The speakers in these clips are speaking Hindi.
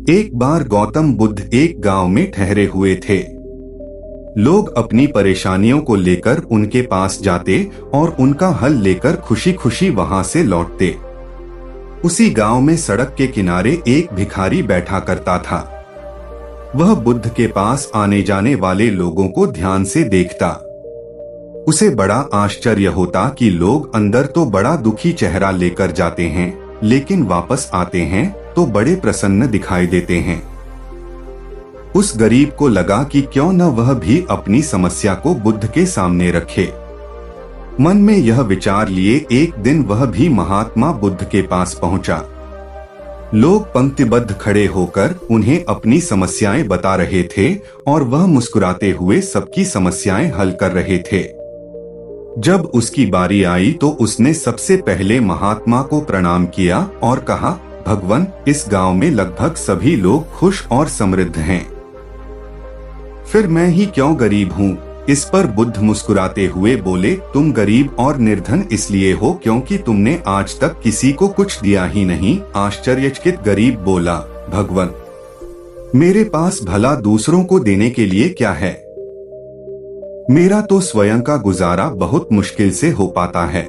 एक बार गौतम बुद्ध एक गांव में ठहरे हुए थे। लोग अपनी परेशानियों को लेकर उनके पास जाते और उनका हल लेकर खुशी खुशी वहां से लौटते। उसी गांव में सड़क के किनारे एक भिखारी बैठा करता था। वह बुद्ध के पास आने जाने वाले लोगों को ध्यान से देखता। उसे बड़ा आश्चर्य होता कि लोग अंदर तो बड़ा दुखी चेहरा लेकर जाते हैं, लेकिन वापस आते हैं तो बड़े प्रसन्न दिखाई देते हैं। उस गरीब को लगा कि क्यों न वह भी अपनी समस्या को बुद्ध के सामने रखे। मन में यह विचार लिए एक दिन वह भी महात्मा बुद्ध के पास पहुंचा। लोग पंक्तिबद्ध खड़े होकर उन्हें अपनी समस्याएं बता रहे थे और वह मुस्कुराते हुए सबकी समस्याएं हल कर रहे थे। जब उसकी बारी आई तो उसने सबसे पहले महात्मा को प्रणाम किया और कहा, भगवान, इस गांव में लगभग सभी लोग खुश और समृद्ध हैं। फिर मैं ही क्यों गरीब हूँ? इस पर बुद्ध मुस्कुराते हुए बोले, तुम गरीब और निर्धन इसलिए हो क्योंकि तुमने आज तक किसी को कुछ दिया ही नहीं। आश्चर्यचकित गरीब बोला, भगवान, मेरे पास भला दूसरों को देने के लिए क्या है? मेरा तो स्वयं का गुजारा बहुत मुश्किल से हो पाता है।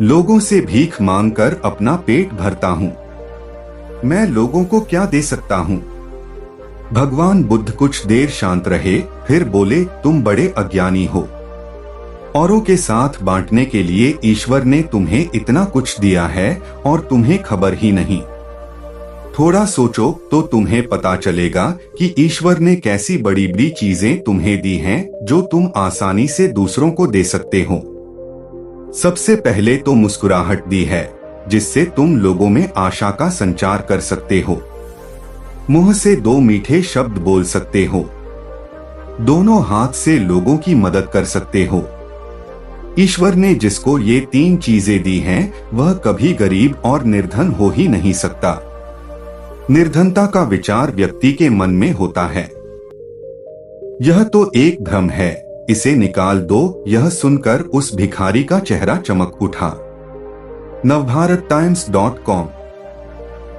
लोगों से भीख मांगकर अपना पेट भरता हूँ। मैं लोगों को क्या दे सकता हूँ? भगवान बुद्ध कुछ देर शांत रहे, फिर बोले, तुम बड़े अज्ञानी हो। औरों के साथ बांटने के लिए ईश्वर ने तुम्हें इतना कुछ दिया है और तुम्हें खबर ही नहीं। थोड़ा सोचो तो तुम्हें पता चलेगा कि ईश्वर ने कैसी बड़ी बड़ी चीजें तुम्हें दी हैं जो तुम आसानी से दूसरों को दे सकते हो। सबसे पहले तो मुस्कुराहट दी है, जिससे तुम लोगों में आशा का संचार कर सकते हो। मुंह से दो मीठे शब्द बोल सकते हो। दोनों हाथ से लोगों की मदद कर सकते हो। ईश्वर ने जिसको ये तीन चीजें दी हैं, वह कभी गरीब और निर्धन हो ही नहीं सकता। निर्धनता का विचार व्यक्ति के मन में होता है। यह तो एक भ्रम है, इसे निकाल दो। यह सुनकर उस भिखारी का चेहरा चमक उठा। navbharatttimes.com